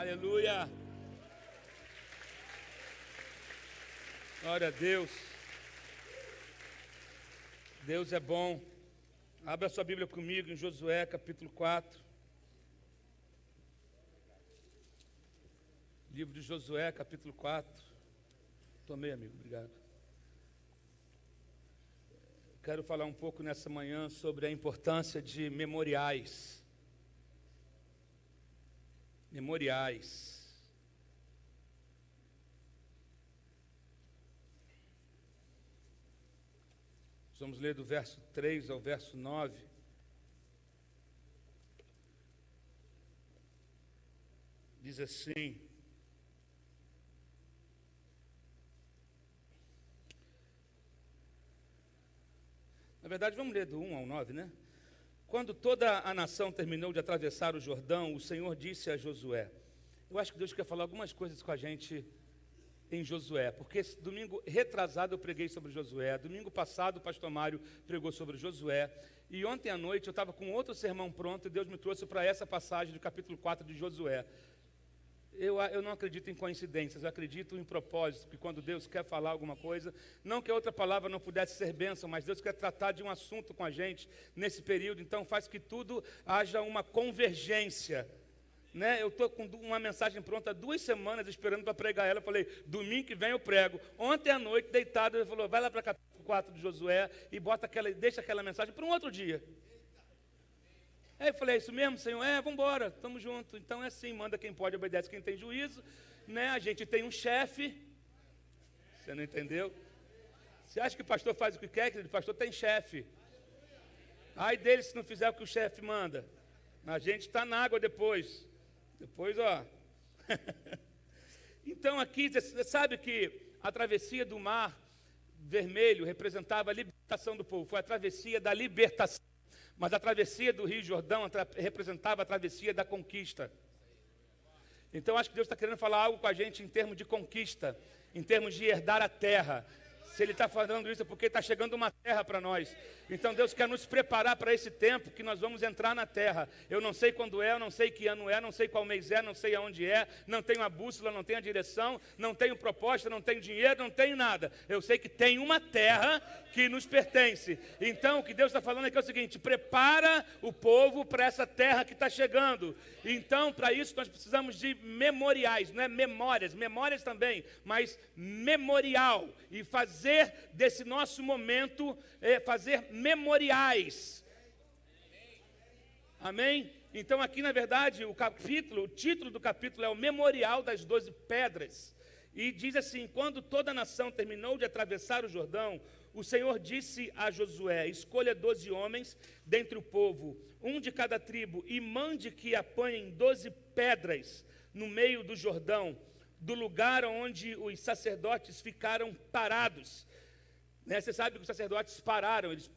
Aleluia. Glória a Deus. Deus é bom. Abra sua Bíblia comigo em Josué, capítulo 4. Livro de Josué, capítulo 4. Tomei, amigo, obrigado. Quero falar um pouco nessa manhã sobre a importância de memoriais. Memoriais. Vamos ler do verso 3 ao verso 9. Diz assim: na verdade, vamos ler do 1 ao 9, né? Quando toda a nação terminou de atravessar o Jordão, o Senhor disse a Josué. Eu acho que Deus quer falar algumas coisas com a gente em Josué, porque esse domingo retrasado eu preguei sobre Josué, domingo passado o pastor Mário pregou sobre Josué, e ontem à noite eu estava com outro sermão pronto e Deus me trouxe para essa passagem do capítulo 4 de Josué. Eu não acredito em coincidências, eu acredito em propósito, que quando Deus quer falar alguma coisa, não que a outra palavra não pudesse ser bênção, mas Deus quer tratar de um assunto com a gente nesse período, então faz que tudo haja uma convergência. Né? Eu estou com uma mensagem pronta há 2 semanas esperando para pregar ela. Eu falei, domingo que vem eu prego. Ontem à noite, deitado, ele falou, vai lá para capítulo 4 de Josué e deixa aquela mensagem para um outro dia. Aí eu falei, é isso mesmo, Senhor? Vamos embora, estamos juntos. Então é assim, manda quem pode, obedece quem tem juízo. Né? A gente tem um chefe. Você não entendeu? Você acha que o pastor faz o que quer? O pastor tem chefe. Ai dele se não fizer o que o chefe manda. A gente está na água depois. Depois, ó. Então aqui, você sabe que a travessia do Mar Vermelho representava a libertação do povo. Foi a travessia da libertação. Mas a travessia do Rio Jordão representava a travessia da conquista. Então acho que Deus está querendo falar algo com a gente em termos de conquista, em termos de herdar a terra. Se Ele está falando isso é porque está chegando uma terra para nós. Então Deus quer nos preparar para esse tempo que nós vamos entrar na terra. Eu não sei quando é, eu não sei que ano é, não sei qual mês é, não sei aonde é, não tenho a bússola, não tenho a direção, não tenho proposta, não tenho dinheiro, não tenho nada. Eu sei que tem uma terra que nos pertence. Então o que Deus está falando aqui é o seguinte: prepara o povo para essa terra que está chegando. Então para isso nós precisamos de memoriais, não é memórias também, mas memorial. E fazer desse nosso momento, fazer memoriais. Amém? Então aqui na verdade o título do capítulo é o Memorial das 12 Pedras. E diz assim: quando toda a nação terminou de atravessar o Jordão, o Senhor disse a Josué: escolha 12 homens dentre o povo, um de cada tribo, e mande que apanhem 12 pedras no meio do Jordão, do lugar onde os sacerdotes ficaram parados. Né? Você sabe que os sacerdotes pararam, eles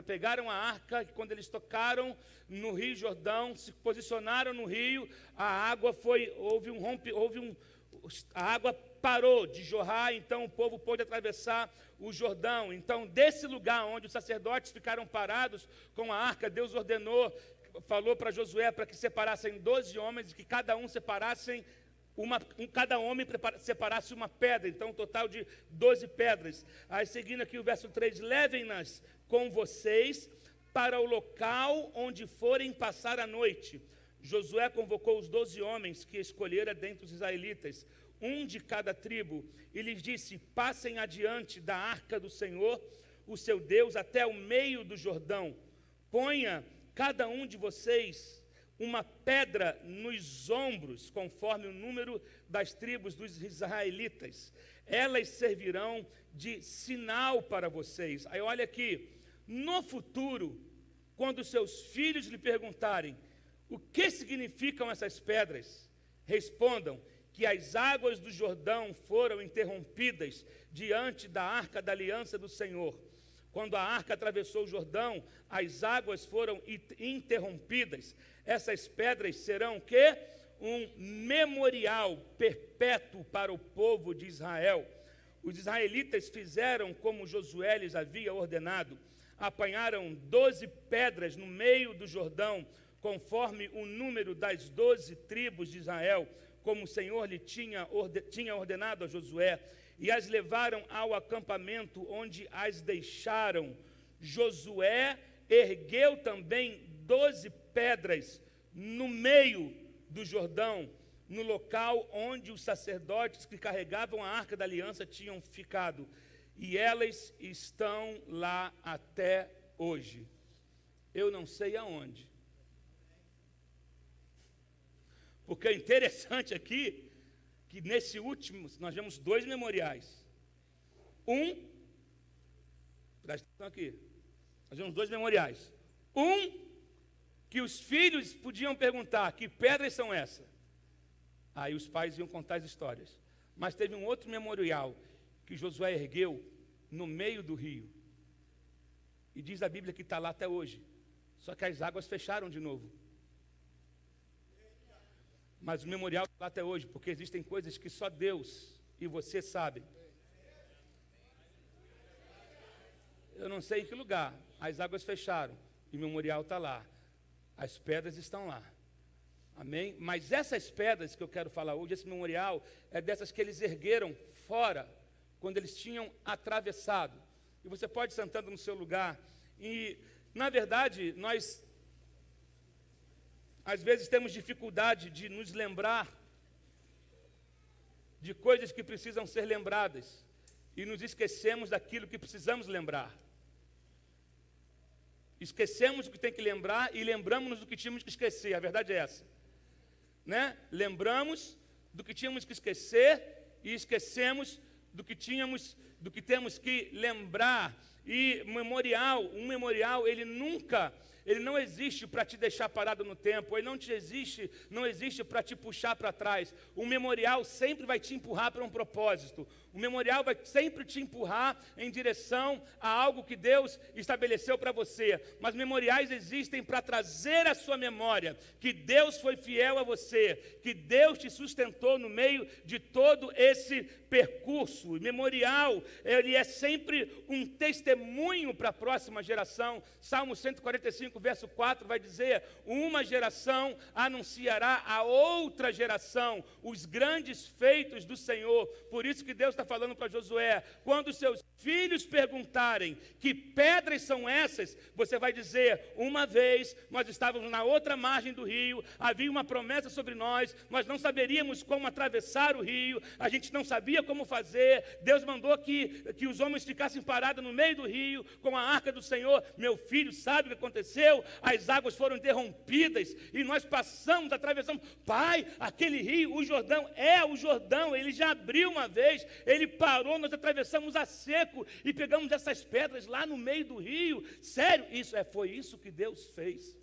pegaram a arca, e quando eles tocaram no Rio Jordão, se posicionaram no rio, a água a água parou de jorrar, então o povo pôde atravessar o Jordão. Então, desse lugar onde os sacerdotes ficaram parados com a arca, Deus falou para Josué para que separassem 12 homens, e que cada um cada homem separasse uma pedra, então um total de 12 pedras. Aí seguindo aqui o verso 3, levem-nas com vocês para o local onde forem passar a noite. Josué convocou os 12 homens que escolhera dentre os israelitas, um de cada tribo, e lhes disse: passem adiante da arca do Senhor, o seu Deus, até o meio do Jordão. Ponha cada um de vocês uma pedra nos ombros, conforme o número das tribos dos israelitas. Elas servirão de sinal para vocês. Aí olha aqui, no futuro, quando seus filhos lhe perguntarem o que significam essas pedras, respondam que as águas do Jordão foram interrompidas diante da arca da aliança do Senhor. Quando a arca atravessou o Jordão, as águas foram interrompidas. Essas pedras serão o quê? Um memorial perpétuo para o povo de Israel. Os israelitas fizeram como Josué lhes havia ordenado. Apanharam 12 pedras no meio do Jordão, conforme o número das 12 tribos de Israel. como o Senhor lhe tinha ordenado a Josué, e as levaram ao acampamento, onde as deixaram. Josué ergueu também 12 pedras no meio do Jordão, no local onde os sacerdotes que carregavam a arca da aliança tinham ficado, e elas estão lá até hoje. Eu não sei aonde. Porque é interessante aqui, que nesse último, nós vemos 2 memoriais. Presta atenção aqui, nós vemos 2 memoriais. Que os filhos podiam perguntar, que pedras são essas? Aí os pais iam contar as histórias. Mas teve um outro memorial, que Josué ergueu no meio do rio. E diz a Bíblia que está lá até hoje. Só que as águas fecharam de novo. Mas o memorial está lá até hoje, porque existem coisas que só Deus e você sabem. Eu não sei em que lugar, as águas fecharam e o memorial está lá. As pedras estão lá. Amém? Mas essas pedras que eu quero falar hoje, esse memorial, é dessas que eles ergueram fora, quando eles tinham atravessado. E você pode ir sentando no seu lugar. E, na verdade, nós, às vezes, temos dificuldade de nos lembrar de coisas que precisam ser lembradas. E nos esquecemos daquilo que precisamos lembrar. Esquecemos o que tem que lembrar e lembramos do que tínhamos que esquecer. A verdade é essa. Né? Lembramos do que tínhamos que esquecer e esquecemos do que temos que lembrar. E um memorial, ele não existe para te deixar parado no tempo, ele não existe para te puxar para trás. O memorial sempre vai te empurrar para um propósito. O memorial vai sempre te empurrar em direção a algo que Deus estabeleceu para você. Mas memoriais existem para trazer à sua memória que Deus foi fiel a você, que Deus te sustentou no meio de todo esse percurso. O memorial, ele é sempre um testemunho para a próxima geração. Salmo 145, verso 4 vai dizer: uma geração anunciará a outra geração os grandes feitos do Senhor. Por isso que Deus está falando para Josué: quando seus filhos perguntarem que pedras são essas, você vai dizer: uma vez nós estávamos na outra margem do rio, havia uma promessa sobre nós não saberíamos como atravessar o rio, a gente não sabia como fazer, Deus mandou que os homens ficassem parados no meio do rio, com a arca do Senhor. Meu filho, sabe o que aconteceu? As águas foram interrompidas, e nós atravessamos. Pai, aquele rio, o Jordão, ele já abriu uma vez, ele parou, nós atravessamos a seco, e pegamos essas pedras lá no meio do rio. Sério, foi isso que Deus fez.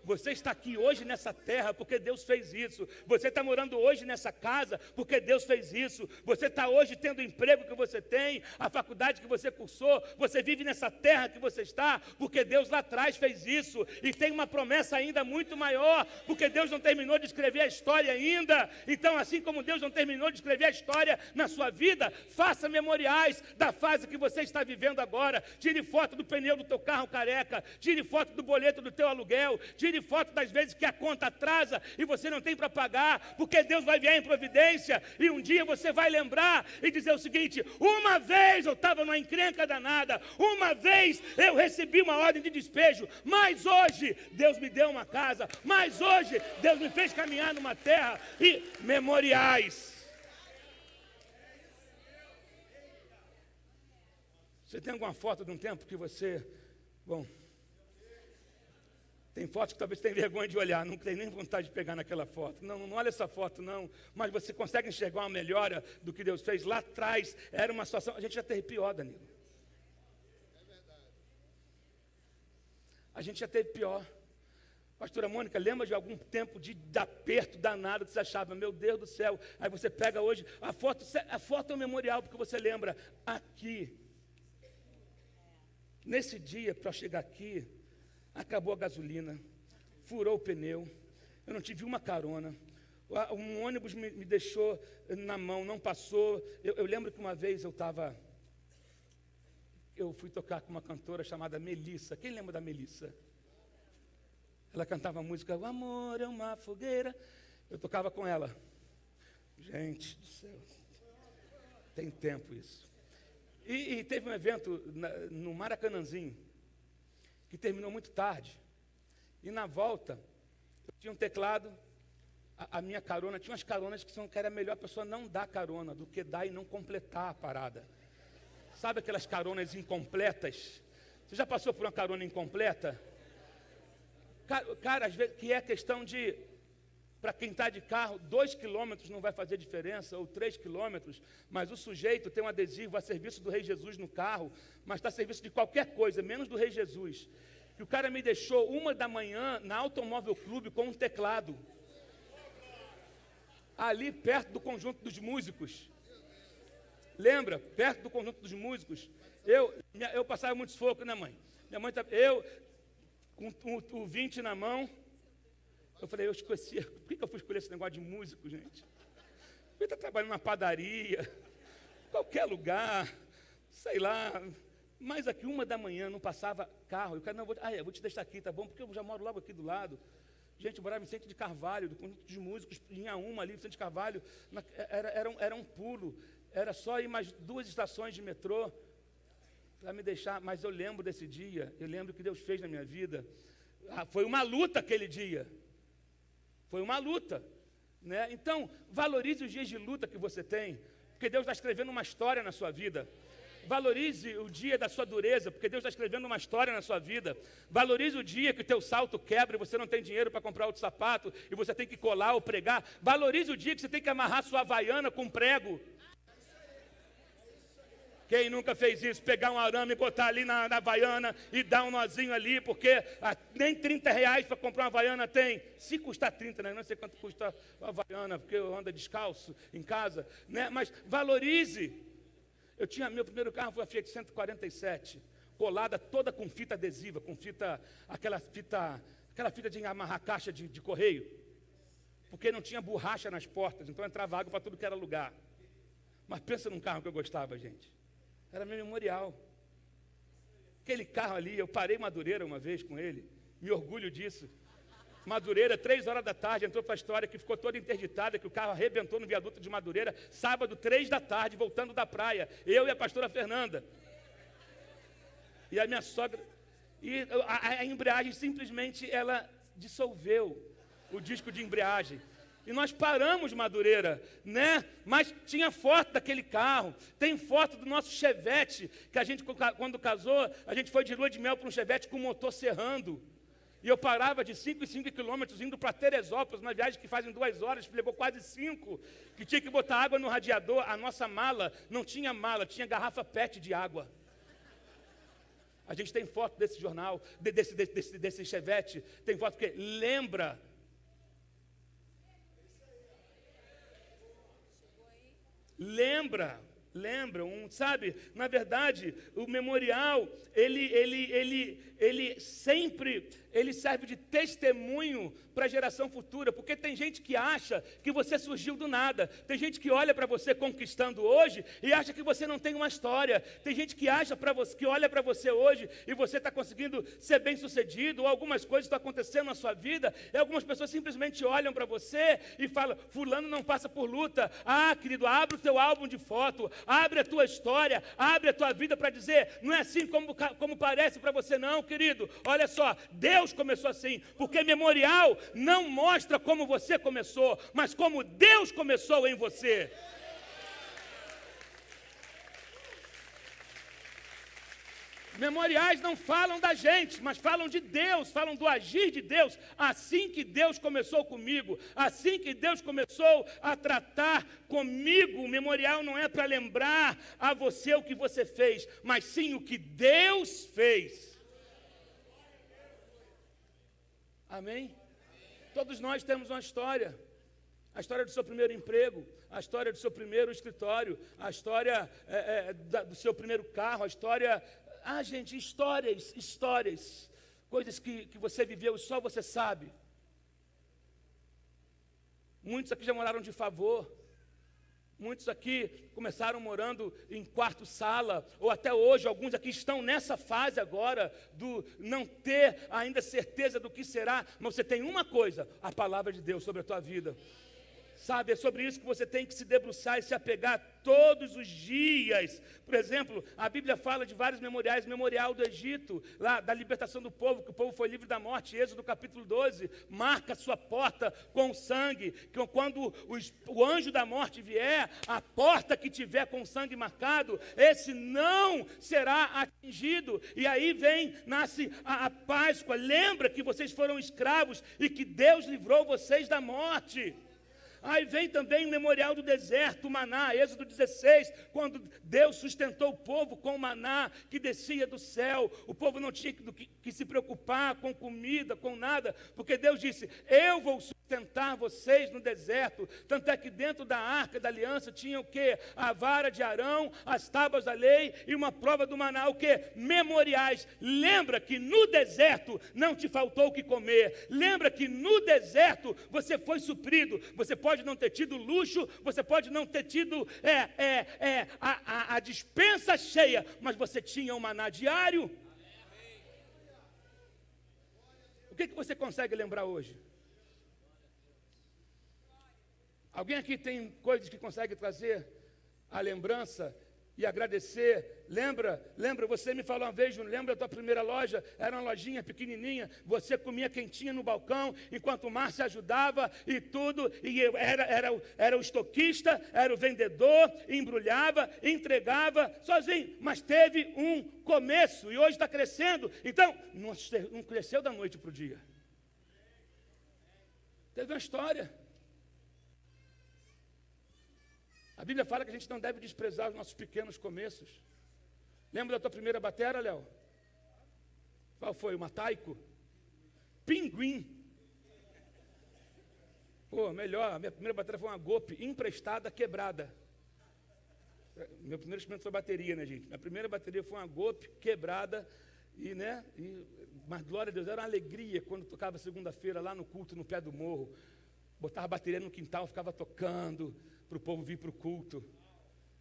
Você está aqui hoje nessa terra porque Deus fez isso. Você está morando hoje nessa casa porque Deus fez isso. Você está hoje tendo o emprego que você tem, a faculdade que você cursou. Você vive nessa terra que você está porque Deus lá atrás fez isso. E tem uma promessa ainda muito maior, porque Deus não terminou de escrever a história ainda. Então, assim como Deus não terminou de escrever a história na sua vida, faça memoriais da fase que você está vivendo agora. Tire foto do pneu do teu carro careca. Tire foto do boleto do teu aluguel. Tire foto das vezes que a conta atrasa e você não tem para pagar, porque Deus vai vir em providência, e um dia você vai lembrar e dizer o seguinte: uma vez eu estava numa encrenca danada, uma vez eu recebi uma ordem de despejo, mas hoje Deus me deu uma casa, mas hoje Deus me fez caminhar numa terra. E memoriais. Você tem alguma foto de um tempo que você... Tem fotos que talvez tenha vergonha de olhar, não tem nem vontade de pegar naquela foto. Não olha essa foto não, mas você consegue enxergar uma melhora do que Deus fez lá atrás. Era uma situação, a gente já teve pior, Danilo. A gente já teve pior. Pastora Mônica, lembra de algum tempo de aperto danado que você achava, meu Deus do céu? Aí você pega hoje, a foto é um memorial, porque você lembra, aqui, nesse dia, para chegar aqui, acabou a gasolina, furou o pneu, eu não tive uma carona, um ônibus me deixou na mão, não passou. Eu lembro que uma vez eu fui tocar com uma cantora chamada Melissa. Quem lembra da Melissa? Ela cantava a música O Amor é uma Fogueira. Eu tocava com ela. Gente do céu, tem tempo isso. E teve um evento no Maracanãzinho, que terminou muito tarde. E na volta, eu tinha um teclado, a minha carona, tinha umas caronas que era melhor a pessoa não dar carona do que dar e não completar a parada. Sabe aquelas caronas incompletas? Você já passou por uma carona incompleta? Cara, às vezes, que é questão de, para quem está de carro, 2 quilômetros não vai fazer diferença, ou 3 quilômetros, mas o sujeito tem um adesivo a serviço do Rei Jesus no carro, mas está a serviço de qualquer coisa, menos do Rei Jesus. E o cara me deixou 1 da manhã na Automóvel Clube com um teclado, ali perto do Conjunto dos Músicos. Lembra? Perto do Conjunto dos Músicos. Eu passava muito sufoco, né, mãe? Minha mãe, eu, com o 20 na mão, eu falei, eu esqueci. Por que eu fui escolher esse negócio de músico, gente? Eu estou trabalhando na padaria, qualquer lugar, sei lá. Mas aqui, 1 da manhã, não passava carro. Eu falei, não, eu vou te deixar aqui, tá bom? Porque eu já moro logo aqui do lado. Gente, eu morava em Vicente de Carvalho, do Conjunto dos Músicos, tinha uma ali, Vicente de Carvalho, era um pulo, era só ir mais 2 estações de metrô para me deixar. Mas eu lembro desse dia, eu lembro o que Deus fez na minha vida. Foi uma luta aquele dia, foi uma luta, né? Então, valorize os dias de luta que você tem, porque Deus está escrevendo uma história na sua vida. Valorize o dia da sua dureza, porque Deus está escrevendo uma história na sua vida. Valorize o dia que o teu salto quebra e você não tem dinheiro para comprar outro sapato e você tem que colar ou pregar. Valorize o dia que você tem que amarrar sua havaiana com prego. Quem nunca fez isso? Pegar um arame e botar ali na havaiana e dar um nozinho ali, porque nem 30 reais para comprar uma havaiana tem. Se custar 30, né? Não sei quanto custa a havaiana, porque eu ando descalço em casa, né? Mas valorize. Meu primeiro carro foi a Fiat 147, colada toda com fita adesiva, com aquela fita de amarrar caixa de correio, porque não tinha borracha nas portas, então entrava água para tudo que era lugar. Mas pensa num carro que eu gostava, gente. Era meu memorial. Aquele carro ali, eu parei em Madureira uma vez com ele, me orgulho disso. Madureira, 3 horas da tarde, entrou para a história que ficou toda interditada, que o carro arrebentou no viaduto de Madureira, sábado, 3 da tarde, voltando da praia, eu e a pastora Fernanda. E a minha sogra, e a embreagem simplesmente, ela dissolveu o disco de embreagem. E nós paramos Madureira, né? Mas tinha foto daquele carro, tem foto do nosso Chevette, que a gente, quando casou, a gente foi de lua de mel para um Chevette com o motor serrando. E eu parava de 5 em 5 quilômetros, indo para Teresópolis, uma viagem que fazem 2 horas, que levou quase 5, que tinha que botar água no radiador. A nossa mala não tinha mala, tinha garrafa PET de água. A gente tem foto desse jornal, desse Chevette, tem foto porque lembra. Sabe, na verdade, o memorial, ele sempre, ele serve de testemunho para a geração futura, porque tem gente que acha que você surgiu do nada, tem gente que olha para você conquistando hoje e acha que você não tem uma história, tem gente que olha para você hoje e você está conseguindo ser bem sucedido, ou algumas coisas estão acontecendo na sua vida, e algumas pessoas simplesmente olham para você e falam, fulano não passa por luta. Querido, abre o teu álbum de foto, abre a tua história, abre a tua vida para dizer, não é assim como parece para você não, querido. Olha só, Deus começou assim, porque memorial não mostra como você começou, mas como Deus começou em você. Memoriais não falam da gente, mas falam de Deus, falam do agir de Deus. Assim que Deus começou comigo, assim que Deus começou a tratar comigo, o memorial não é para lembrar a você o que você fez, mas sim o que Deus fez. Amém? Todos nós temos uma história. A história do seu primeiro emprego, a história do seu primeiro escritório, a história do seu primeiro carro, a história... gente, histórias, coisas que você viveu e só você sabe. Muitos aqui já moraram de favor, muitos aqui começaram morando em quarto sala, ou até hoje, alguns aqui estão nessa fase agora, do não ter ainda certeza do que será, mas você tem uma coisa, a palavra de Deus sobre a tua vida. Sabe, é sobre isso que você tem que se debruçar e se apegar todos os dias. Por exemplo, a Bíblia fala de vários memoriais, memorial do Egito, lá da libertação do povo, que o povo foi livre da morte, Êxodo capítulo 12, marca sua porta com sangue, que quando o anjo da morte vier, a porta que tiver com sangue marcado, esse não será atingido. E aí nasce a Páscoa, lembra que vocês foram escravos e que Deus livrou vocês da morte. Aí vem também o memorial do deserto, o maná, Êxodo 16, quando Deus sustentou o povo com o maná que descia do céu. O povo não tinha que se preocupar com comida, com nada, porque Deus disse: eu vou sustentar vocês no deserto. Tanto é que dentro da arca da aliança tinha o quê? A vara de Arão, as tábuas da lei e uma prova do maná, o quê? Memoriais. Lembra que no deserto não te faltou o que comer. Lembra que no deserto você foi suprido. Você pode não ter tido luxo, você pode não ter tido a despensa cheia, mas você tinha um maná diário. O que você consegue lembrar hoje? Alguém aqui tem coisas que consegue trazer a lembrança e agradecer? Lembra, você me falou uma vez, lembra da tua primeira loja? Era uma lojinha pequenininha, você comia quentinha no balcão, enquanto o Márcio ajudava e tudo, e era o estoquista, era o vendedor, embrulhava, entregava, sozinho, mas teve um começo, e hoje está crescendo. Então, não cresceu da noite para o dia, teve uma história. A Bíblia fala que a gente não deve desprezar os nossos pequenos começos. Lembra da tua primeira bateria, Léo? Qual foi? Uma Taiko? Pinguim. Pô, melhor, a minha primeira bateria foi uma Golpe emprestada, quebrada. Meu primeiro instrumento foi bateria, né, gente? Minha primeira bateria foi uma Golpe quebrada, mas glória a Deus, era uma alegria quando tocava segunda-feira lá no culto, no pé do morro. Botava a bateria no quintal, ficava tocando para o povo vir para o culto.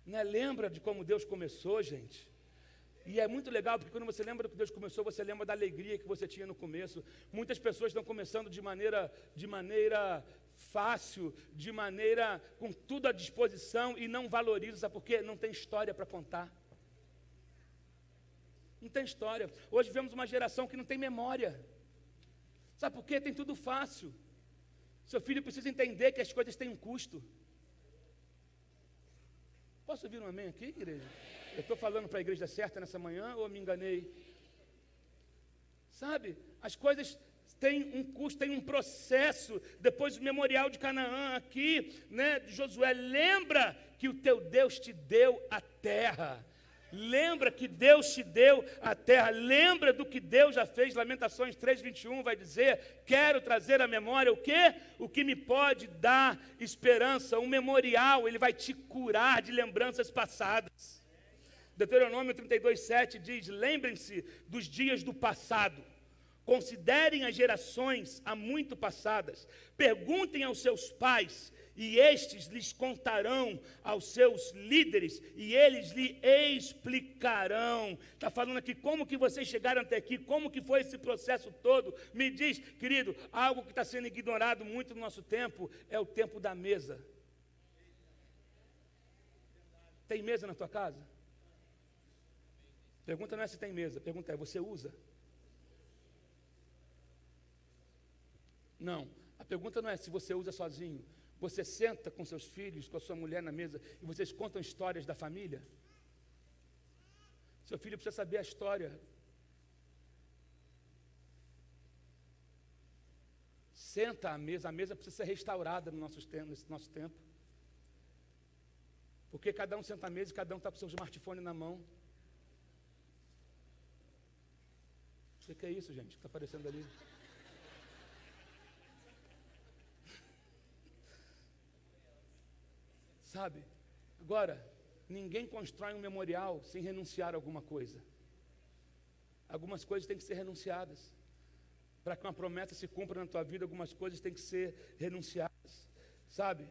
Né? Lembra de como Deus começou, gente? E é muito legal, porque quando você lembra do que Deus começou, você lembra da alegria que você tinha no começo. Muitas pessoas estão começando de maneira fácil, de maneira com tudo à disposição e não valorizam, sabe por quê? Não tem história para contar. Não tem história. Hoje vemos uma geração que não tem memória. Sabe por quê? Tem tudo fácil. Seu filho precisa entender que as coisas têm um custo. Posso ouvir um amém aqui, igreja? Eu estou falando para a igreja certa nessa manhã ou me enganei? Sabe, as coisas têm um custo, tem um processo. Depois do memorial de Canaã aqui, né, de Josué, lembra que o teu Deus te deu a terra. Lembra que Deus te deu a terra. Lembra do que Deus já fez. Lamentações 3:21 vai dizer: quero trazer à memória o quê? O que me pode dar esperança. Um memorial, ele vai te curar de lembranças passadas. Deuteronômio 32:7 diz: lembrem-se dos dias do passado. Considerem as gerações há muito passadas. Perguntem aos seus pais, e estes lhes contarão aos seus líderes, e eles lhe explicarão. Está falando aqui como que vocês chegaram até aqui, como que foi esse processo todo. Me diz, querido, algo que está sendo ignorado muito no nosso tempo, é o tempo da mesa. Tem mesa na tua casa? Pergunta não é se tem mesa, pergunta é, você usa? Não, a pergunta não é se você usa sozinho. Você senta com seus filhos, com a sua mulher na mesa e vocês contam histórias da família? Seu filho precisa saber a história. Senta à mesa, a mesa precisa ser restaurada nesse nosso tempo. Porque cada um senta à mesa e cada um está com o seu smartphone na mão. O que é isso, gente, que está aparecendo ali? Sabe? Agora, ninguém constrói um memorial sem renunciar a alguma coisa. Algumas coisas têm que ser renunciadas. Para que uma promessa se cumpra na tua vida, algumas coisas têm que ser renunciadas. Sabe?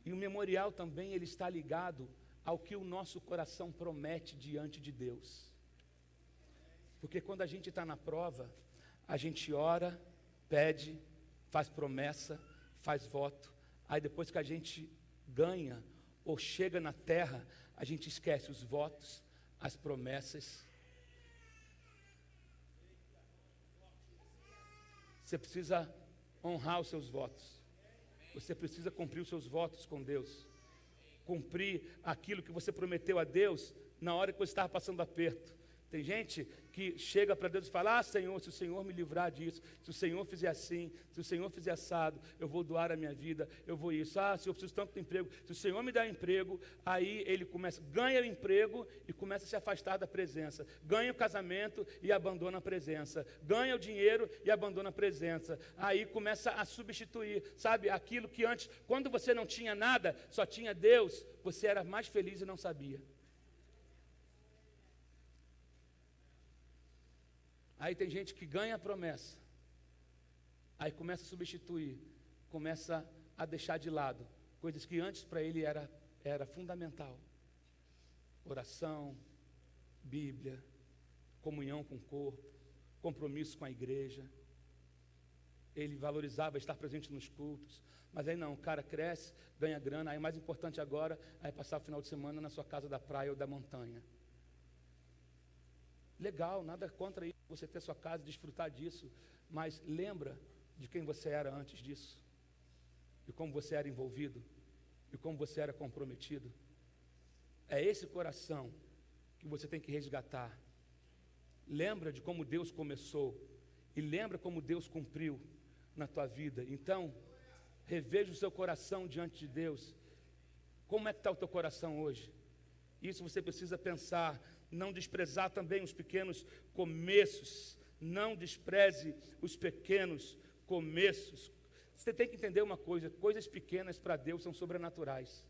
E o memorial também, ele está ligado ao que o nosso coração promete diante de Deus. Porque quando a gente está na prova, a gente ora, pede, faz promessa, faz voto, Aí depois que a gente ganha ou chega na terra, a gente esquece os votos, as promessas. Você precisa honrar os seus votos. Você precisa cumprir os seus votos com Deus. Cumprir aquilo que você prometeu a Deus na hora que você estava passando aperto. Tem gente que chega para Deus e fala: ah, Senhor, se o Senhor me livrar disso, se o Senhor fizer assim, se o Senhor fizer assado, eu vou doar a minha vida, eu vou isso. Ah, se eu preciso tanto de emprego, se o Senhor me dá emprego, aí ele ganha o emprego e começa a se afastar da presença. Ganha o casamento e abandona a presença. Ganha o dinheiro e abandona a presença. Aí começa a substituir, sabe, aquilo que antes, quando você não tinha nada, só tinha Deus, você era mais feliz e não sabia. Aí tem gente que ganha a promessa, aí começa a substituir, começa a deixar de lado coisas que antes para ele era fundamental. Oração, Bíblia, comunhão com o corpo, compromisso com a igreja. Ele valorizava estar presente nos cultos, mas aí não, o cara cresce, ganha grana, aí o mais importante agora é passar o final de semana na sua casa da praia ou da montanha. Legal, nada contra isso, você ter sua casa, desfrutar disso, mas lembra de quem você era antes disso, e como você era envolvido, e como você era comprometido. É esse coração que você tem que resgatar. Lembra de como Deus começou, e lembra como Deus cumpriu na tua vida. Então, reveja o seu coração diante de Deus. Como é que está o teu coração hoje? Isso você precisa pensar. Não desprezar também os pequenos começos. Não despreze os pequenos começos. Você tem que entender uma coisa: coisas pequenas para Deus são sobrenaturais.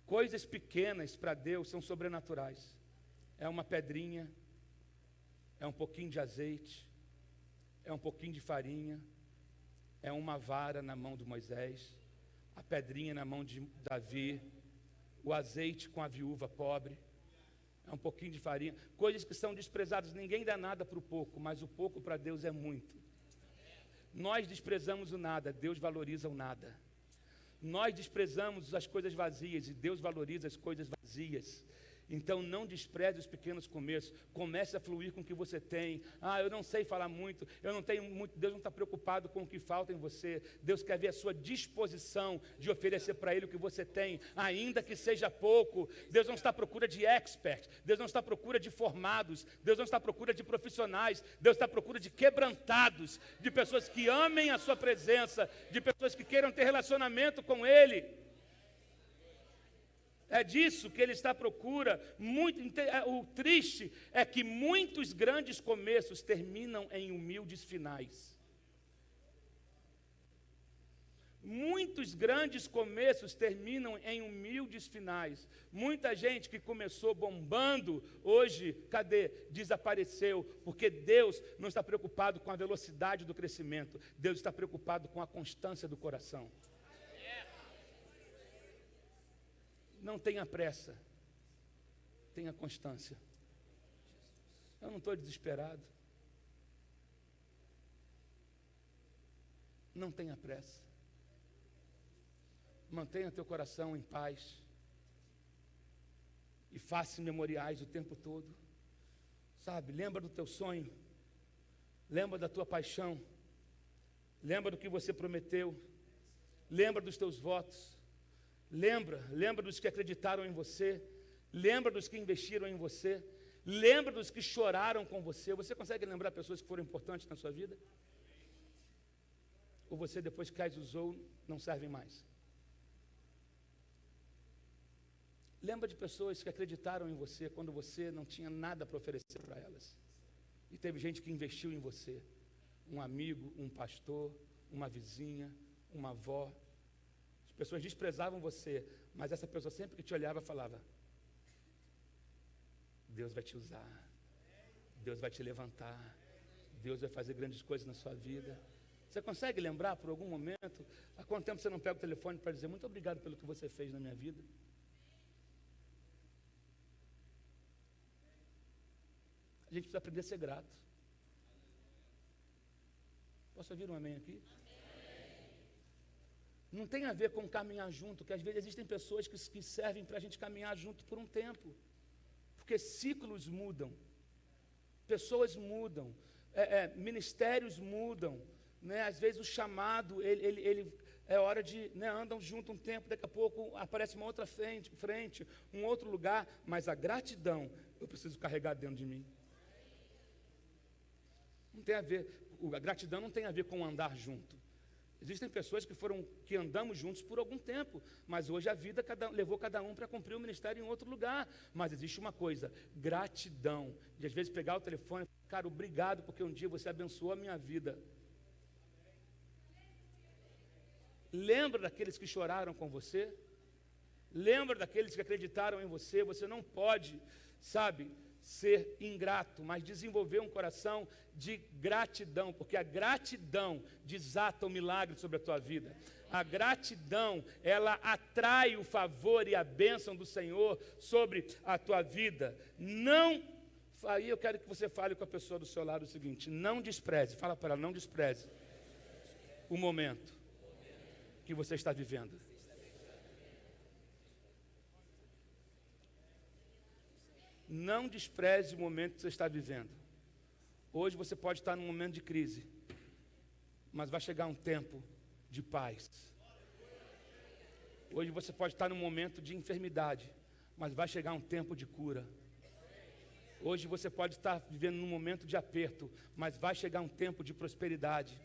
Coisas pequenas para Deus são sobrenaturais. É uma pedrinha, é um pouquinho de azeite, é um pouquinho de farinha, é uma vara na mão de Moisés, a pedrinha na mão de Davi, o azeite com a viúva pobre, é um pouquinho de farinha, coisas que são desprezadas. Ninguém dá nada para o pouco, mas o pouco para Deus é muito. Nós desprezamos o nada, Deus valoriza o nada. Nós desprezamos as coisas vazias e Deus valoriza as coisas vazias. Então não despreze os pequenos começos. Comece a fluir com o que você tem. Ah, eu não sei falar muito, eu não tenho muito. Deus não está preocupado com o que falta em você. Deus quer ver a sua disposição de oferecer para Ele o que você tem, ainda que seja pouco. Deus não está à procura de experts, Deus não está à procura de formados, Deus não está à procura de profissionais, Deus está à procura de quebrantados, de pessoas que amem a sua presença, de pessoas que queiram ter relacionamento com Ele. É disso que Ele está à procura. O triste é que muitos grandes começos terminam em humildes finais. Muitos grandes começos terminam em humildes finais. Muita gente que começou bombando, hoje, cadê? Desapareceu, porque Deus não está preocupado com a velocidade do crescimento. Deus está preocupado com a constância do coração. Não tenha pressa, tenha constância. Eu não estou desesperado. Não tenha pressa. Mantenha teu coração em paz. E faça memoriais o tempo todo. Sabe, lembra do teu sonho. Lembra da tua paixão. Lembra do que você prometeu. Lembra dos teus votos. Lembra dos que acreditaram em você, lembra dos que investiram em você, lembra dos que choraram com você. Você consegue lembrar pessoas que foram importantes na sua vida? Ou você, depois que as usou, não servem mais? Lembra de pessoas que acreditaram em você quando você não tinha nada para oferecer para elas. E teve gente que investiu em você, um amigo, um pastor, uma vizinha, uma avó. As pessoas desprezavam você, mas essa pessoa sempre que te olhava falava: Deus vai te usar, Deus vai te levantar, Deus vai fazer grandes coisas na sua vida. Você consegue lembrar por algum momento, há quanto tempo você não pega o telefone para dizer: muito obrigado pelo que você fez na minha vida? A gente precisa aprender a ser grato. Posso ouvir um amém aqui? Não tem a ver com caminhar junto, que às vezes existem pessoas que servem para a gente caminhar junto por um tempo, porque ciclos mudam, pessoas mudam, ministérios mudam, né? Às vezes o chamado, ele é hora de, né, andam junto um tempo, daqui a pouco aparece uma outra frente, um outro lugar, mas a gratidão eu preciso carregar dentro de mim. Não tem a ver, a gratidão não tem a ver com andar junto. Existem pessoas que andamos juntos por algum tempo, mas hoje a vida levou cada um para cumprir o ministério em outro lugar. Mas existe uma coisa, gratidão. De às vezes pegar o telefone e falar, cara, obrigado, porque um dia você abençoou a minha vida. Lembra daqueles que choraram com você? Lembra daqueles que acreditaram em você? Você não pode, ser ingrato, mas desenvolver um coração de gratidão, porque a gratidão desata o milagre sobre a tua vida. A gratidão, ela atrai o favor e a bênção do Senhor sobre a tua vida. Aí eu quero que você fale com a pessoa do seu lado o seguinte: não despreze, fala para ela, não despreze o momento que você está vivendo. Não despreze o momento que você está vivendo. Hoje você pode estar num momento de crise, mas vai chegar um tempo de paz. Hoje você pode estar num momento de enfermidade, mas vai chegar um tempo de cura. Hoje você pode estar vivendo num momento de aperto, mas vai chegar um tempo de prosperidade.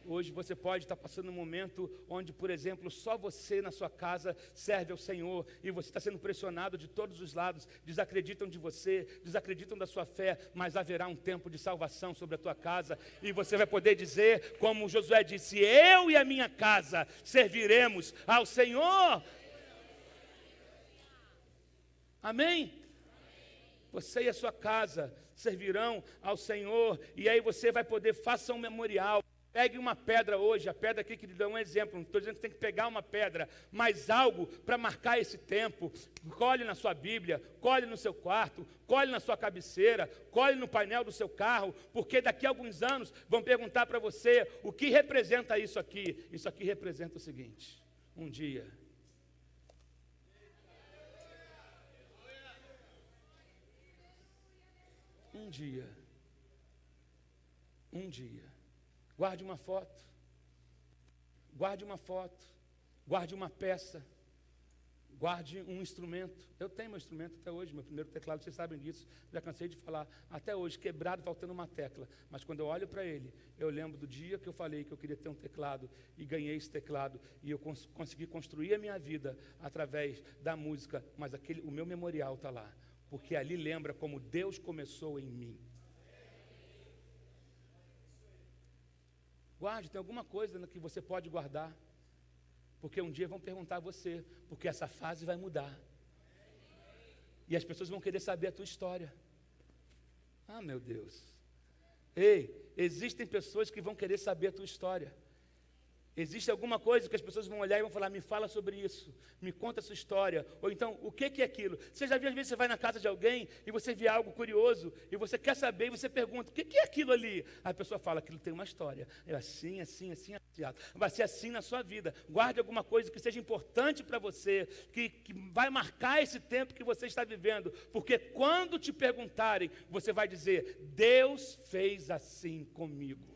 Hoje você pode estar passando um momento onde, por exemplo, só você na sua casa serve ao Senhor e você está sendo pressionado de todos os lados, desacreditam de você, desacreditam da sua fé, mas haverá um tempo de salvação sobre a tua casa e você vai poder dizer, como Josué disse, eu e a minha casa serviremos ao Senhor. Amém? Você e a sua casa servirão ao Senhor e aí você vai poder, faça um memorial. Pegue uma pedra hoje, a pedra aqui que lhe dá um exemplo, não estou dizendo que tem que pegar uma pedra, mas algo para marcar esse tempo. Colhe na sua Bíblia, colhe no seu quarto, colhe na sua cabeceira, colhe no painel do seu carro, porque daqui a alguns anos vão perguntar para você o que representa isso aqui. Isso aqui representa o seguinte: um dia guarde uma foto, guarde uma peça, guarde um instrumento. Eu tenho meu instrumento até hoje, meu primeiro teclado, vocês sabem disso, já cansei de falar, até hoje, quebrado, faltando uma tecla, mas quando eu olho para ele, eu lembro do dia que eu falei que eu queria ter um teclado, e ganhei esse teclado, e eu consegui construir a minha vida através da música, mas o meu memorial está lá, porque ali lembra como Deus começou em mim. Guarde, tem alguma coisa que você pode guardar, porque um dia vão perguntar a você, porque essa fase vai mudar, e as pessoas vão querer saber a tua história. Ah, meu Deus, ei, existem pessoas que vão querer saber a tua história. Existe alguma coisa que as pessoas vão olhar e vão falar, me fala sobre isso, me conta a sua história, ou então, o que é aquilo? Você já viu, às vezes você vai na casa de alguém e você vê algo curioso, e você quer saber, e você pergunta, o que é aquilo ali? Aí a pessoa fala, aquilo tem uma história, é assim, vai ser assim na sua vida. Guarde alguma coisa que seja importante para você, que vai marcar esse tempo que você está vivendo, porque quando te perguntarem, você vai dizer, Deus fez assim comigo.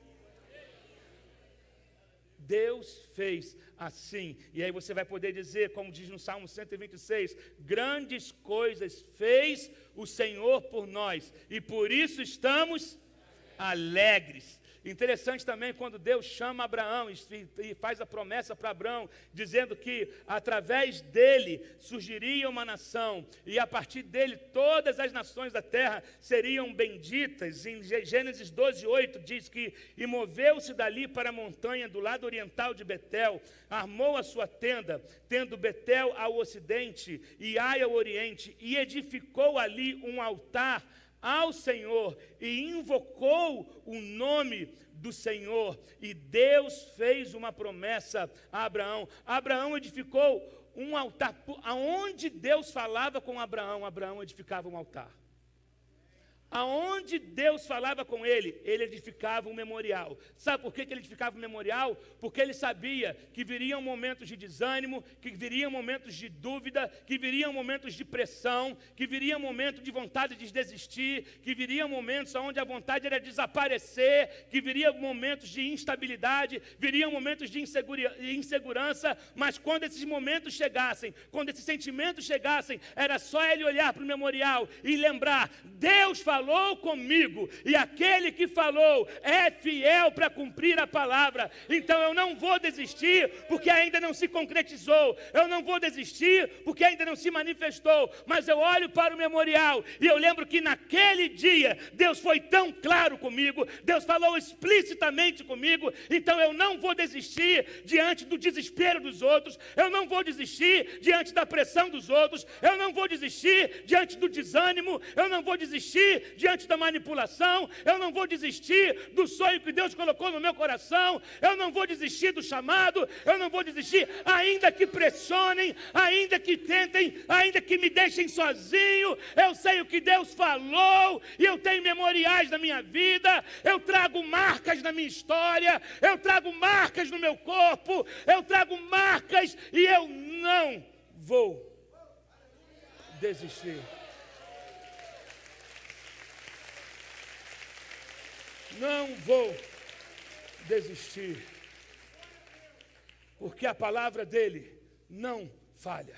Deus fez assim, e aí você vai poder dizer, como diz no Salmo 126, grandes coisas fez o Senhor por nós, e por isso estamos alegres. Interessante também quando Deus chama Abraão e faz a promessa para Abraão, dizendo que através dele surgiria uma nação, e a partir dele todas as nações da terra seriam benditas. Em Gênesis 12:8 diz que, e moveu-se dali para a montanha do lado oriental de Betel, armou a sua tenda, tendo Betel ao ocidente e Ai ao oriente, e edificou ali um altar ao Senhor, e invocou o nome do Senhor, e Deus fez uma promessa a Abraão. Abraão edificou um altar, aonde Deus falava com Abraão, Abraão edificava um altar. Aonde Deus falava com ele, ele edificava um memorial. Sabe por que ele edificava um memorial? Porque ele sabia que viriam momentos de desânimo, que viriam momentos de dúvida, que viriam momentos de pressão, que viriam momentos de vontade de desistir, que viriam momentos onde a vontade era desaparecer, que viriam momentos de instabilidade, viriam momentos de insegurança, mas quando esses momentos chegassem, quando esses sentimentos chegassem, era só ele olhar para o memorial e lembrar: Deus falou comigo, e aquele que falou é fiel para cumprir a palavra. Então eu não vou desistir porque ainda não se concretizou, eu não vou desistir porque ainda não se manifestou, mas eu olho para o memorial e eu lembro que naquele dia Deus foi tão claro comigo, Deus falou explicitamente comigo. Então eu não vou desistir diante do desespero dos outros, eu não vou desistir diante da pressão dos outros, eu não vou desistir diante do desânimo, eu não vou desistir diante da manipulação, eu não vou desistir do sonho que Deus colocou no meu coração, eu não vou desistir do chamado, eu não vou desistir, ainda que pressionem, ainda que tentem, ainda que me deixem sozinho, eu sei o que Deus falou, e eu tenho memoriais na minha vida, eu trago marcas na minha história, eu trago marcas no meu corpo, eu trago marcas, e eu não vou desistir. Não vou desistir, porque a palavra dele não falha,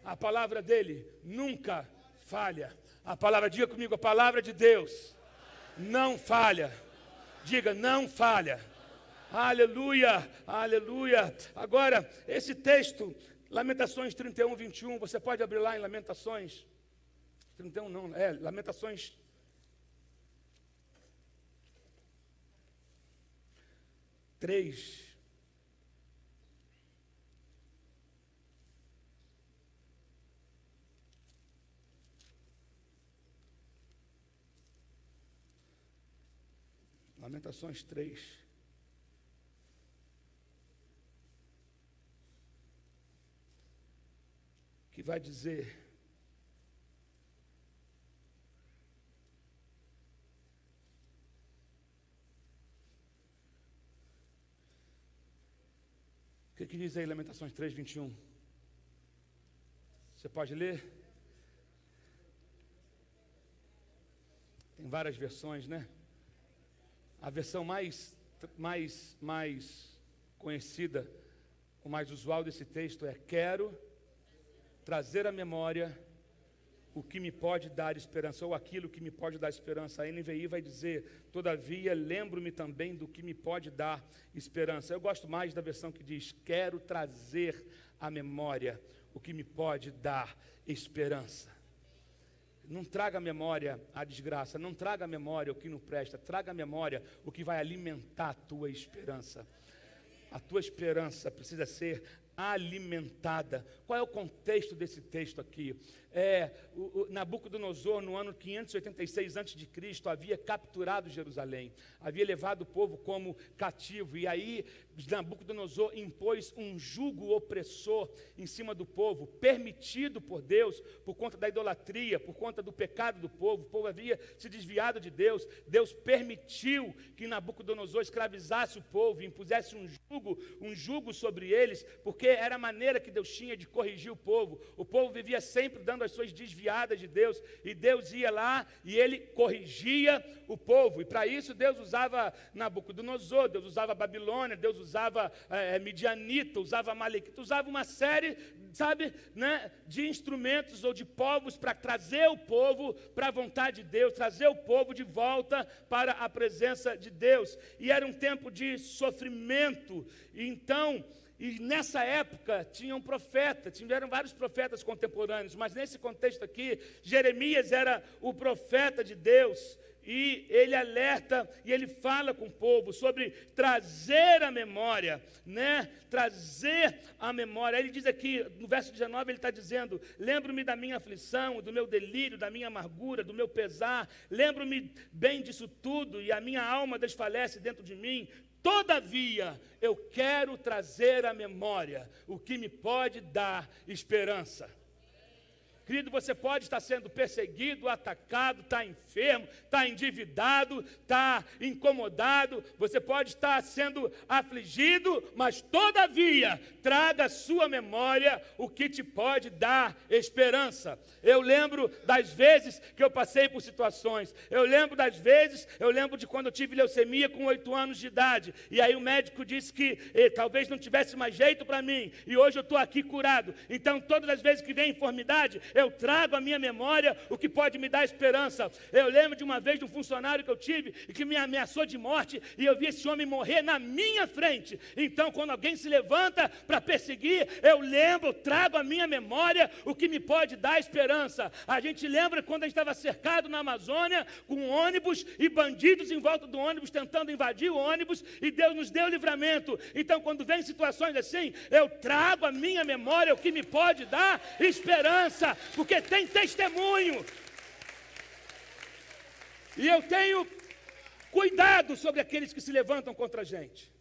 a palavra dele nunca falha. A palavra, diga comigo, a palavra de Deus não falha. Diga, não falha. Aleluia, aleluia. Agora, esse texto, Lamentações 31, 21, você pode abrir lá em Lamentações 31, não, Lamentações 3. Lamentações 3. Que vai dizer: o que diz aí Lamentações 3, 21? Você pode ler? Tem várias versões, né? A versão mais conhecida, o mais usual desse texto é: quero trazer à memória o que me pode dar esperança, ou aquilo que me pode dar esperança. A NVI vai dizer: todavia, lembro-me também do que me pode dar esperança. Eu gosto mais da versão que diz: quero trazer à memória o que me pode dar esperança. Não traga à memória a desgraça, não traga à memória o que não presta, traga à memória o que vai alimentar a tua esperança. A tua esperança precisa ser alimentada. Qual é o contexto desse texto aqui? Nabucodonosor, no ano 586 a.C., havia capturado Jerusalém, havia levado o povo como cativo, e aí Nabucodonosor impôs um jugo opressor em cima do povo, permitido por Deus, por conta da idolatria, por conta do pecado do povo. O povo havia se desviado de Deus. Deus permitiu que Nabucodonosor escravizasse o povo, impusesse um jugo sobre eles, porque era a maneira que Deus tinha de corrigir o povo. O povo vivia sempre dando as suas desviadas de Deus, e Deus ia lá e ele corrigia o povo, e para isso Deus usava Nabucodonosor, Deus usava Babilônia, Deus usava Midianita, usava Amalequita, usava uma série, de instrumentos ou de povos para trazer o povo para a vontade de Deus, trazer o povo de volta para a presença de Deus. E era um tempo de sofrimento. E nessa época tiveram vários profetas contemporâneos, mas nesse contexto aqui, Jeremias era o profeta de Deus, e ele alerta e ele fala com o povo sobre trazer a memória, trazer a memória. Ele diz aqui, no verso 19, ele está dizendo: lembro-me da minha aflição, do meu delírio, da minha amargura, do meu pesar, lembro-me bem disso tudo, e a minha alma desfalece dentro de mim. Todavia, eu quero trazer à memória o que me pode dar esperança. Querido, você pode estar sendo perseguido, atacado, está enfermo, está endividado, está incomodado, você pode estar sendo afligido, mas todavia, traga à sua memória o que te pode dar esperança. Eu lembro das vezes que eu passei por situações, eu lembro de quando eu tive leucemia com 8 anos de idade, e aí o médico disse que talvez não tivesse mais jeito para mim, e hoje eu estou aqui curado. Então todas as vezes que vem enfermidade, eu trago à minha memória o que pode me dar esperança. Eu lembro de uma vez de um funcionário que eu tive e que me ameaçou de morte, e eu vi esse homem morrer na minha frente. Então quando alguém se levanta para perseguir, eu trago à minha memória o que me pode dar esperança. A gente lembra quando a gente estava cercado na Amazônia, com um ônibus e bandidos em volta do ônibus tentando invadir o ônibus, e Deus nos deu livramento. Então quando vem situações assim, eu trago à minha memória o que me pode dar esperança, porque tem testemunho. E eu tenho cuidado sobre aqueles que se levantam contra a gente.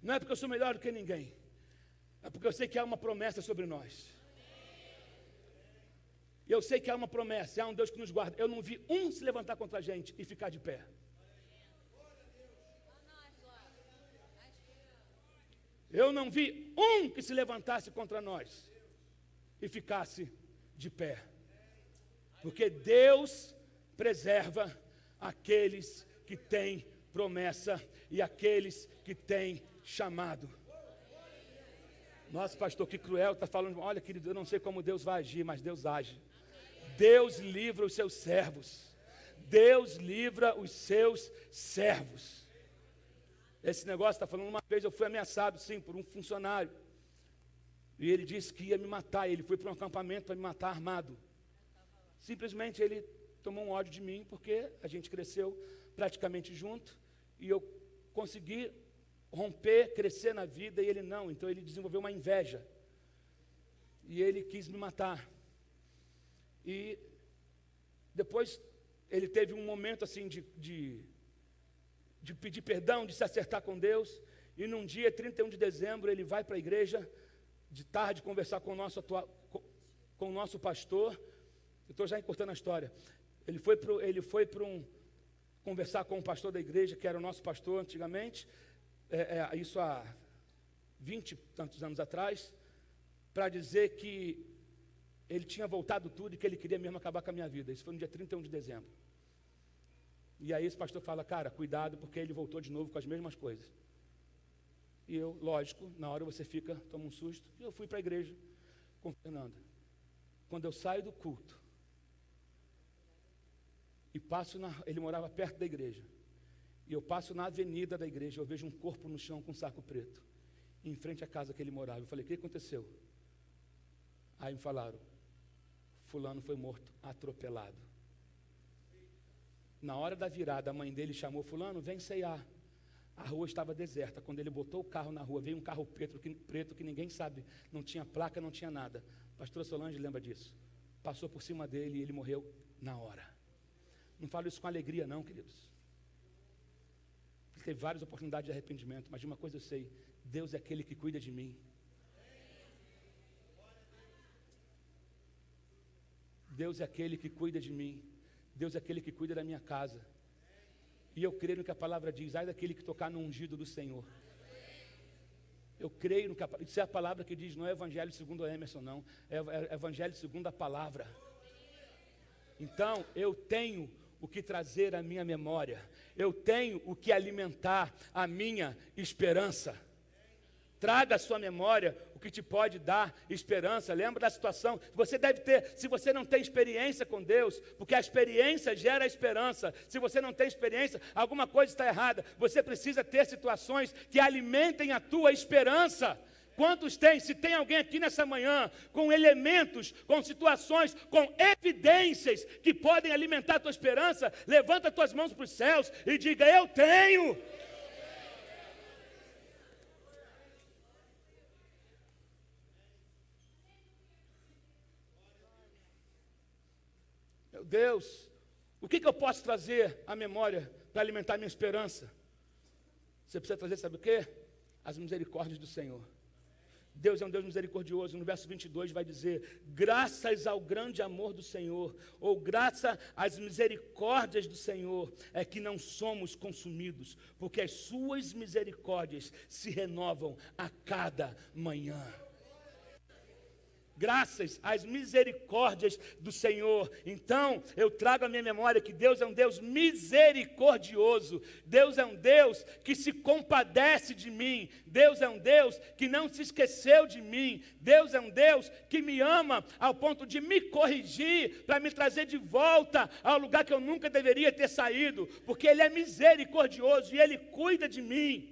Não é porque eu sou melhor do que ninguém, é porque eu sei que há uma promessa sobre nós. E eu sei que há uma promessa, há um Deus que nos guarda. Eu não vi um se levantar contra a gente e ficar de pé. Eu não vi um que se levantasse contra nós e ficasse de pé. Porque Deus preserva aqueles que têm promessa e aqueles que têm chamado. Nossa, pastor, que cruel, está falando. Olha, querido, eu não sei como Deus vai agir, mas Deus age. Deus livra os seus servos. Deus livra os seus servos. Esse negócio está falando, uma vez eu fui ameaçado, sim, por um funcionário. E ele disse que ia me matar. Ele foi para um acampamento para me matar armado. Simplesmente ele tomou um ódio de mim, porque a gente cresceu praticamente junto. E eu consegui romper, crescer na vida, e ele não. Então ele desenvolveu uma inveja. E ele quis me matar. E depois ele teve um momento assim de pedir perdão, de se acertar com Deus, e num dia, 31 de dezembro, ele vai para a igreja, de tarde, conversar com o nosso pastor. Eu estou já encurtando a história. Ele foi conversar com o pastor da igreja, que era o nosso pastor antigamente, isso há 20 e tantos anos atrás, para dizer que ele tinha voltado tudo e que ele queria mesmo acabar com a minha vida. Isso foi no dia 31 de dezembro. E aí esse pastor fala, cara, cuidado, porque ele voltou de novo com as mesmas coisas. E eu, lógico, na hora você toma um susto. E eu fui para a igreja com Fernanda. Quando eu saio do culto, e ele morava perto da igreja, e eu passo na avenida da igreja, eu vejo um corpo no chão com um saco preto, em frente à casa que ele morava. Eu falei, o que aconteceu? Aí me falaram, fulano foi morto, atropelado. Na hora da virada, a mãe dele chamou, fulano, vem ceiar. A rua estava deserta. Quando ele botou o carro na rua, veio um carro preto que ninguém sabe, não tinha placa, não tinha nada. A pastora Solange lembra disso. Passou por cima dele e ele morreu na hora. Não falo isso com alegria não, queridos. Ele teve várias oportunidades de arrependimento, mas de uma coisa eu sei, Deus é aquele que cuida de mim. Deus é aquele que cuida de mim. Deus é aquele que cuida da minha casa. E eu creio no que a palavra diz, ai daquele que tocar no ungido do Senhor. Eu creio no que isso é a palavra que diz, não é evangelho segundo o Emerson, não. É evangelho segundo a palavra. Então, eu tenho o que trazer à minha memória. Eu tenho o que alimentar a minha esperança. Traga à sua memória o que te pode dar esperança. Lembra da situação? Você deve ter, se você não tem experiência com Deus, porque a experiência gera a esperança. Se você não tem experiência, alguma coisa está errada. Você precisa ter situações que alimentem a tua esperança. Quantos tem? Se tem alguém aqui nessa manhã com elementos, com situações, com evidências que podem alimentar a tua esperança, levanta as tuas mãos para os céus e diga, eu tenho. Meu Deus, o que eu posso trazer à memória para alimentar minha esperança? Você precisa trazer, sabe o quê? As misericórdias do Senhor. Deus é um Deus misericordioso. No verso 22 vai dizer: graças ao grande amor do Senhor, ou graças às misericórdias do Senhor, é que não somos consumidos, porque as suas misericórdias se renovam a cada manhã. Graças às misericórdias do Senhor. Então, eu trago à minha memória que Deus é um Deus misericordioso. Deus é um Deus que se compadece de mim. Deus é um Deus que não se esqueceu de mim. Deus é um Deus que me ama ao ponto de me corrigir, para me trazer de volta ao lugar que eu nunca deveria ter saído, porque Ele é misericordioso e Ele cuida de mim.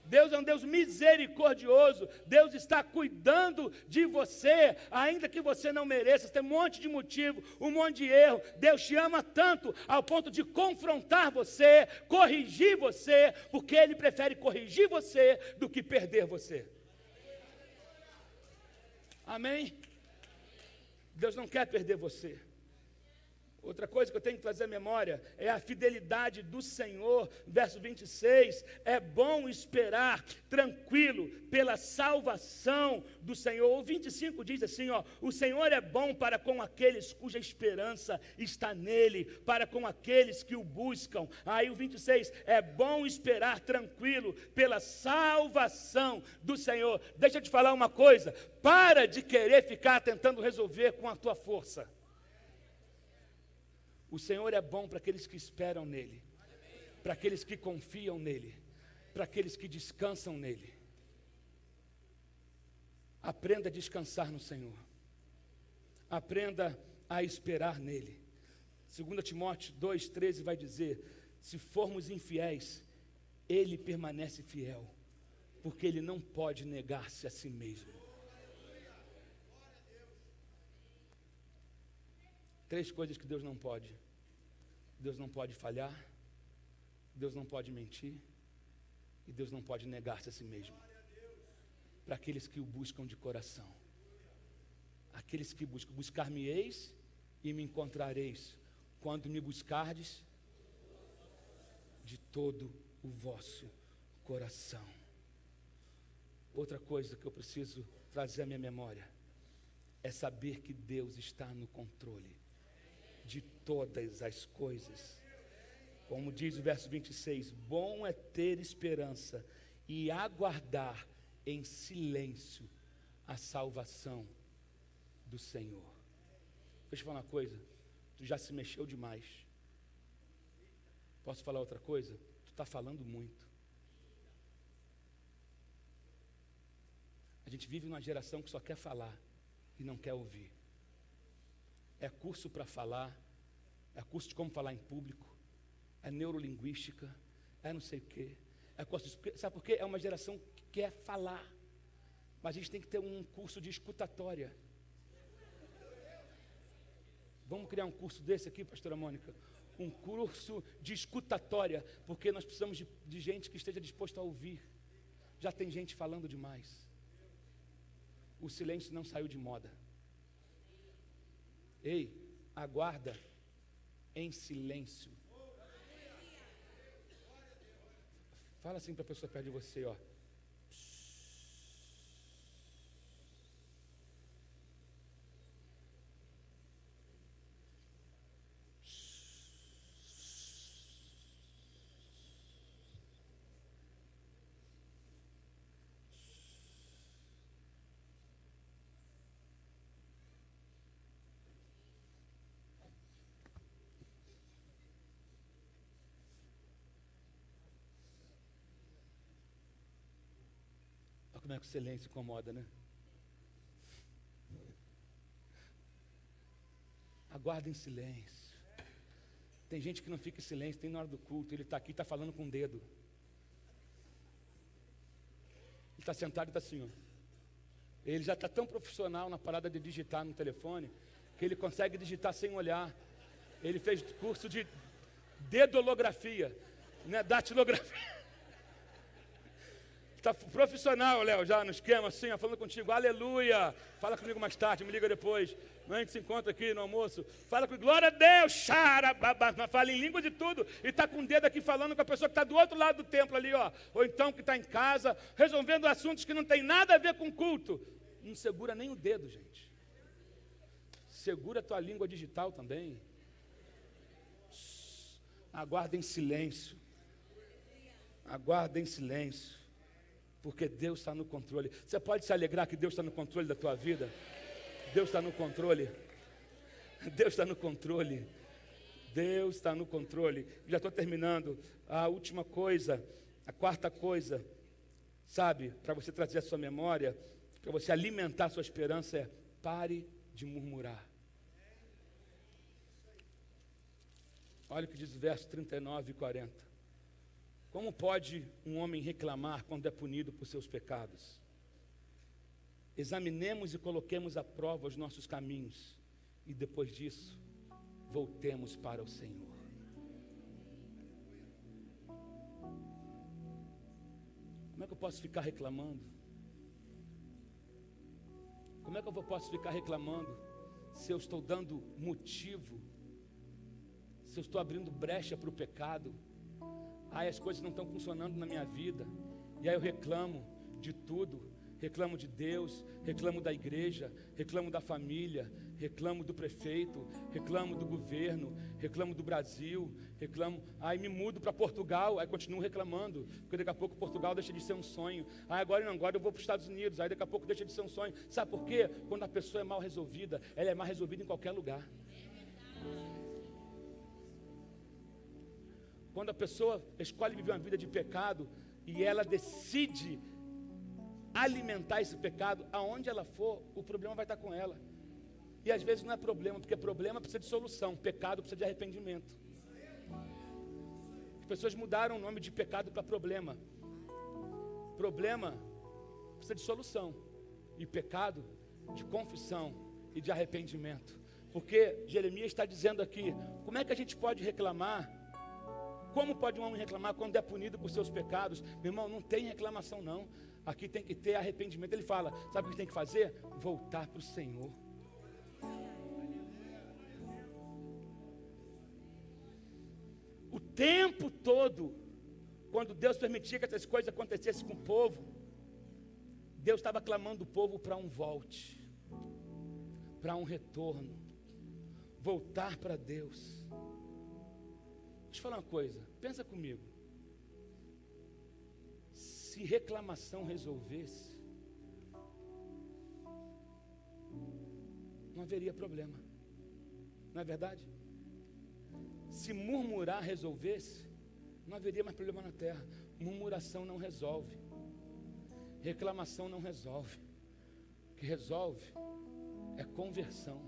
Deus é um Deus misericordioso. Deus está cuidando de você, ainda que você não mereça. Você tem um monte de motivo, um monte de erro. Deus te ama tanto ao ponto de confrontar você, corrigir você, porque Ele prefere corrigir você do que perder você. Amém? Deus não quer perder você. Outra coisa que eu tenho que trazer à memória é a fidelidade do Senhor. Verso 26, é bom esperar tranquilo pela salvação do Senhor. O 25 diz assim, o Senhor é bom para com aqueles cuja esperança está nele, para com aqueles que o buscam. Aí o 26, é bom esperar tranquilo pela salvação do Senhor. Deixa eu te falar uma coisa, para de querer ficar tentando resolver com a tua força. O Senhor é bom para aqueles que esperam nele, para aqueles que confiam nele, para aqueles que descansam nele. Aprenda a descansar no Senhor, aprenda a esperar nele. 2 Timóteo 2,13 vai dizer: se formos infiéis, ele permanece fiel, porque ele não pode negar-se a si mesmo. 3 coisas que Deus não pode. Deus não pode falhar, Deus não pode mentir, e Deus não pode negar-se a si mesmo. Para aqueles que o buscam de coração. Aqueles que buscam, buscar-me-eis e me encontrareis, quando me buscardes de todo o vosso coração. Outra coisa que eu preciso trazer à minha memória é saber que Deus está no controle de todas as coisas. Como diz o verso 26, bom é ter esperança e aguardar em silêncio a salvação do Senhor. Deixa eu falar uma coisa, tu já se mexeu demais. Posso falar outra coisa? Tu está falando muito. A gente vive numa geração que só quer falar e não quer ouvir. É curso para falar, é curso de como falar em público, é neurolinguística, é não sei o quê. Sabe por quê? É uma geração que quer falar, mas a gente tem que ter um curso de escutatória. Vamos criar um curso desse aqui, pastora Mônica? Um curso de escutatória, porque nós precisamos de gente que esteja disposta a ouvir. Já tem gente falando demais. O silêncio não saiu de moda. Ei, aguarda em silêncio. Fala assim para a pessoa perto de você, Como é que o silêncio incomoda, né? Aguarda em silêncio. Tem gente que não fica em silêncio, tem na hora do culto, ele está aqui, está falando com o dedo. Ele está sentado e está assim, Ele já está tão profissional na parada de digitar no telefone, que ele consegue digitar sem olhar. Ele fez curso de dedolografia, né? Datilografia. Está profissional, Léo, já no esquema assim, falando contigo, aleluia, fala comigo mais tarde, me liga depois. A gente se encontra aqui no almoço, fala com glória a Deus, fala em língua de tudo, e está com o dedo aqui falando com a pessoa que está do outro lado do templo ali, ó, ou então que está em casa, resolvendo assuntos que não tem nada a ver com culto. Não segura nem o dedo, gente. Segura a tua língua digital também. Aguarda em silêncio. Aguarda em silêncio. Porque Deus está no controle. Você pode se alegrar que Deus está no controle da tua vida? Deus está no controle. Deus está no controle. Deus está no controle. Já estou terminando. A última coisa, a quarta coisa, sabe, para você trazer a sua memória, para você alimentar a sua esperança, é pare de murmurar. Olha o que diz o verso 39 e 40. Como pode um homem reclamar quando é punido por seus pecados? Examinemos e coloquemos à prova os nossos caminhos, e depois disso, voltemos para o Senhor. Como é que eu posso ficar reclamando? Como é que eu posso ficar reclamando se eu estou dando motivo, se eu estou abrindo brecha para o pecado? Aí as coisas não estão funcionando na minha vida, e aí eu reclamo de tudo. Reclamo de Deus, reclamo da igreja, reclamo da família, reclamo do prefeito, reclamo do governo, reclamo do Brasil, aí me mudo para Portugal, aí continuo reclamando, porque daqui a pouco Portugal deixa de ser um sonho. Aí agora eu vou para os Estados Unidos, aí daqui a pouco deixa de ser um sonho. Sabe por quê? Quando a pessoa é mal resolvida, ela é mal resolvida em qualquer lugar. Quando a pessoa escolhe viver uma vida de pecado e ela decide alimentar esse pecado, aonde ela for, o problema vai estar com ela. E às vezes não é problema, porque problema precisa de solução, pecado precisa de arrependimento. As pessoas mudaram o nome de pecado para problema. Problema precisa de solução, e pecado de confissão e de arrependimento. Porque Jeremias está dizendo aqui, como é que a gente pode reclamar? Como pode um homem reclamar quando é punido por seus pecados? Meu irmão, não tem reclamação não. Aqui tem que ter arrependimento. Ele fala, sabe o que tem que fazer? Voltar para o Senhor. O tempo todo, quando Deus permitia que essas coisas acontecessem com o povo, Deus estava clamando o povo para um volte, para um retorno, voltar para Deus. Deixa eu falar uma coisa, pensa comigo. Se reclamação resolvesse, não haveria problema, não é verdade? Se murmurar resolvesse, não haveria mais problema na terra. Murmuração não resolve, reclamação não resolve. O que resolve é conversão,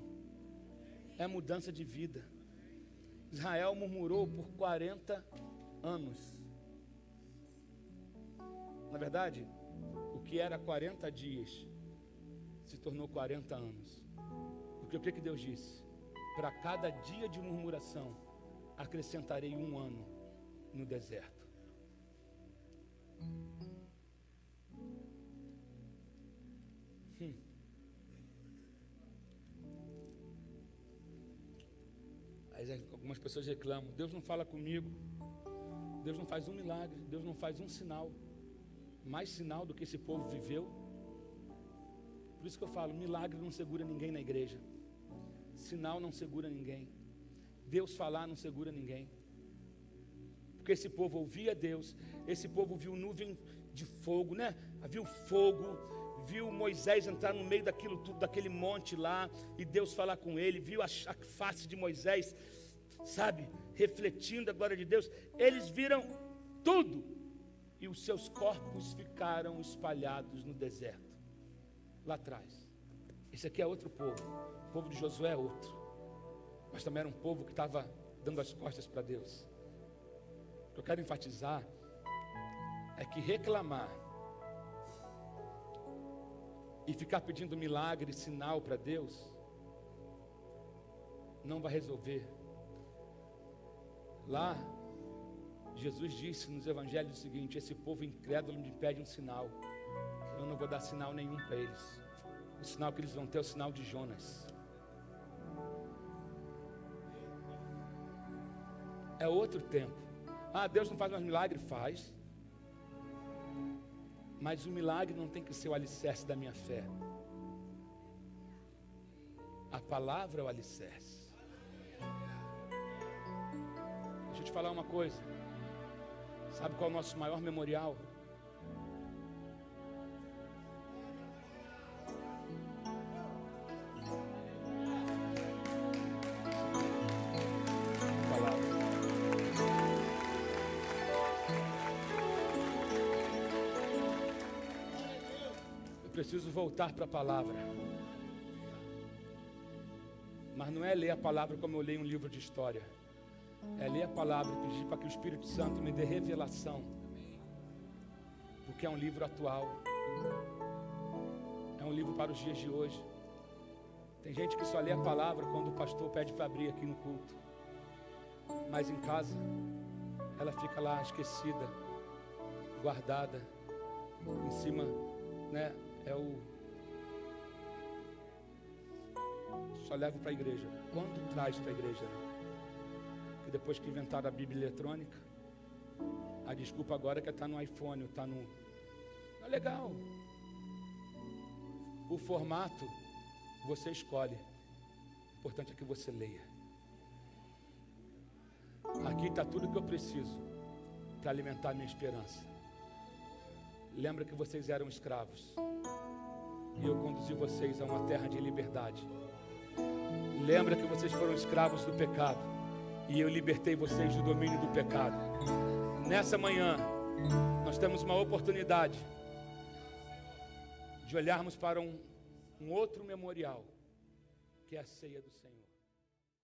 é mudança de vida. Israel murmurou por 40 anos. Na verdade, o que era 40 dias se tornou 40 anos. Porque o que Deus disse? Para cada dia de murmuração, acrescentarei 1 ano no deserto. Aí algumas pessoas reclamam, Deus não fala comigo, Deus não faz um milagre, Deus não faz um sinal, mais sinal do que esse povo viveu. Por isso que eu falo, milagre não segura ninguém na igreja, sinal não segura ninguém, Deus falar não segura ninguém, porque esse povo ouvia Deus, esse povo viu nuvem de fogo, né? Viu fogo, viu Moisés entrar no meio daquilo tudo, daquele monte lá, e Deus falar com ele, viu a face de Moisés, sabe, refletindo a glória de Deus. Eles viram tudo, e os seus corpos ficaram espalhados no deserto, lá atrás. Esse aqui é outro povo, o povo de Josué é outro, mas também era um povo que estava dando as costas para Deus. O que eu quero enfatizar é que reclamar e ficar pedindo milagre, sinal para Deus, não vai resolver. Lá, Jesus disse nos evangelhos o seguinte: esse povo incrédulo me pede um sinal, eu não vou dar sinal nenhum para eles. O sinal que eles vão ter é o sinal de Jonas. É outro tempo. Deus não faz mais milagre? Faz. Mas o milagre não tem que ser o alicerce da minha fé. A palavra é o alicerce. Deixa eu te falar uma coisa. Sabe qual é o nosso maior memorial? Preciso voltar para a palavra. Mas não é ler a palavra como eu leio um livro de história. É ler a palavra e pedir para que o Espírito Santo me dê revelação. Porque é um livro atual. É um livro para os dias de hoje. Tem gente que só lê a palavra quando o pastor pede para abrir aqui no culto. Mas em casa, ela fica lá esquecida, guardada, em cima, né? Só leva para a igreja. Quanto traz para a igreja? Que depois que inventaram a Bíblia eletrônica, a desculpa agora é que está no iPhone, está no... Não é legal. O formato você escolhe. O importante é que você leia. Aqui está tudo que eu preciso para alimentar a minha esperança. Lembra que vocês eram escravos e eu conduzi vocês a uma terra de liberdade. Lembra que vocês foram escravos do pecado e eu libertei vocês do domínio do pecado. Nessa manhã nós temos uma oportunidade de olharmos para um outro memorial, que é a ceia do Senhor.